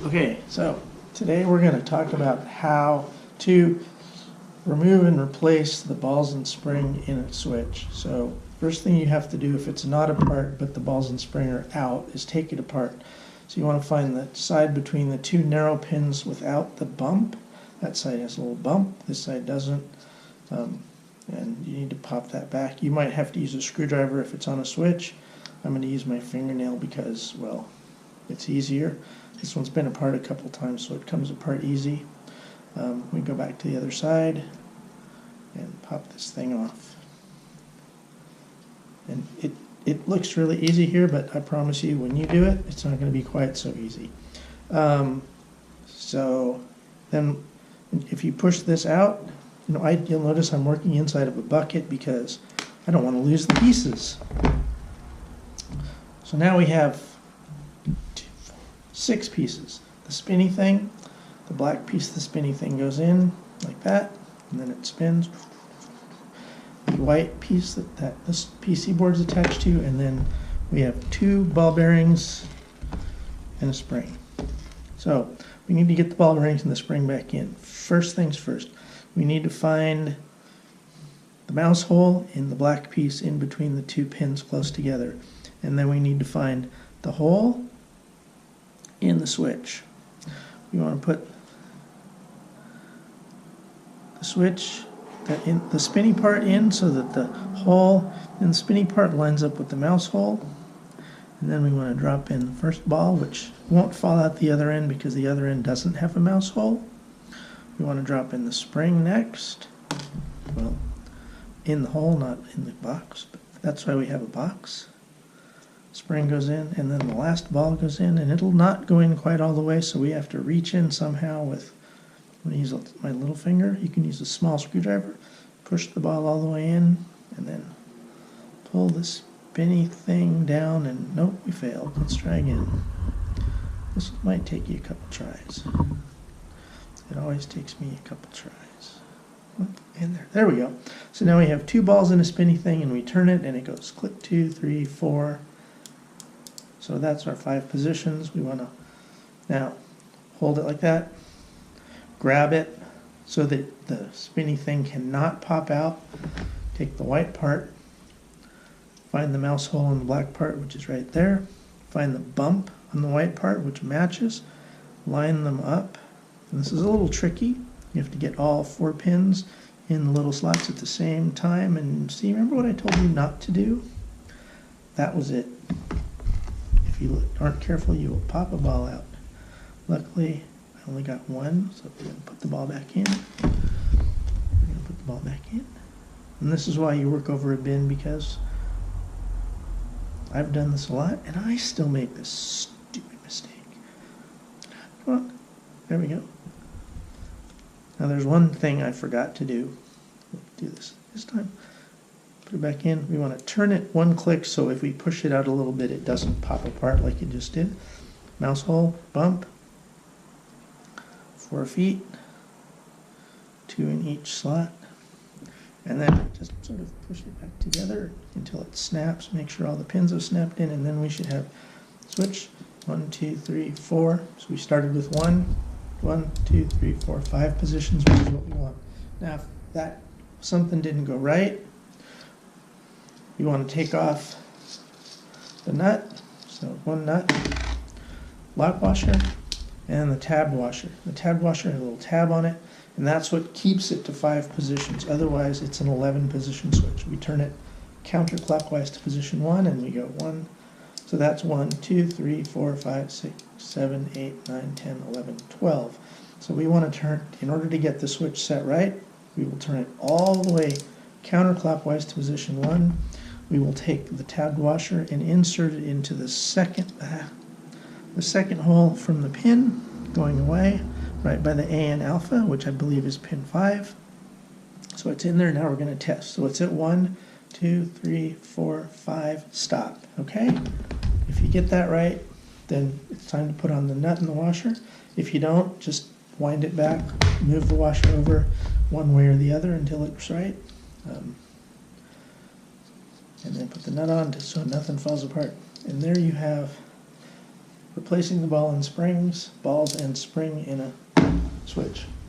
Okay, so today we're going to talk about how to remove and replace the balls and spring in a switch. So first thing you have to do if it's not apart but the balls and spring are out is take it apart. So you want to find the side between the two narrow pins without the bump. That side has a little bump, this side doesn't. And you need to pop that back. You might have to use a screwdriver if it's on a switch. I'm going to use my fingernail because, well, it's easier. This one's been apart a couple times, so it comes apart easy. We go back to the other side and pop this thing off. And it looks really easy here, but I promise you when you do it, it's not going to be quite so easy. So then if you push this out, you'll notice I'm working inside of a bucket because I don't want to lose the pieces. So now we have 6 pieces. The spinny thing, the black piece of the spinny thing goes in like that, and then it spins. The white piece that this PC board is attached to, and then we have 2 ball bearings and a spring. So we need to get the ball bearings and the spring back in. First things first, we need to find the mouse hole in the black piece in between the 2 pins close together. And then we need to find the hole in the switch. We want to put the switch, the spinny part in so that the hole in the spinny part lines up with the mouse hole. And then we want to drop in the first ball, which won't fall out the other end because the other end doesn't have a mouse hole. We want to drop in the spring next. Well, in the hole, not in the box, but that's why we have a box. Spring goes in, and then the last ball goes in, and it'll not go in quite all the way, so we have to reach in somehow with, I'm going to use my little finger. You can use a small screwdriver, push the ball all the way in, and then pull the spinny thing down, and nope, we failed. Let's try again. This might take you a couple tries. It always takes me a couple tries. And there we go. So now we have 2 balls in a spinny thing, and we turn it, and it goes click 2, 3, 4. So that's our 5 positions. We want to now hold it like that, grab it so that the spinny thing cannot pop out. Take the white part, find the mouse hole in the black part, which is right there. Find the bump on the white part, which matches. Line them up. And this is a little tricky. You have to get all 4 pins in the little slots at the same time. And see, remember what I told you not to do? That was it. If you aren't careful, you will pop a ball out. Luckily, I only got 1, so we're going to put the ball back in. We're going to put the ball back in. And this is why you work over a bin, because I've done this a lot, and I still make this stupid mistake. Come on. There we go. Now there's one thing I forgot to do. We'll do this time. Put it back in. We want to turn it 1 click so if we push it out a little bit it doesn't pop apart like it just did. Mouse hole, bump, 4 feet, 2 in each slot, and then just sort of push it back together until it snaps. Make sure all the pins have snapped in, and then we should have switch 1, 2, 3, 4. So we started with 1, 2, 3, 4, 5 positions, which is what we want. Now if that something didn't go right, we want to take off the nut, so 1 nut, lock washer, and the tab washer. The tab washer has a little tab on it, and that's what keeps it to 5 positions. Otherwise, it's an 11 position switch. We turn it counterclockwise to position 1, and we go 1. So that's 1, 2, 3, 4, 5, 6, 7, 8, 9, 10, 11, 12. So we want to turn, in order to get the switch set right, we will turn it all the way counterclockwise to position 1. We will take the tab washer and insert it into the second hole from the pin, going away, right by the AN alpha, which I believe is pin 5. So it's in there. Now we're going to test. So it's at 1, 2, 3, 4, 5, stop. Okay? If you get that right, then it's time to put on the nut and the washer. If you don't, just wind it back, move the washer over one way or the other until it's right. And then put the nut on so nothing falls apart. And there you have replacing the balls and spring in a switch.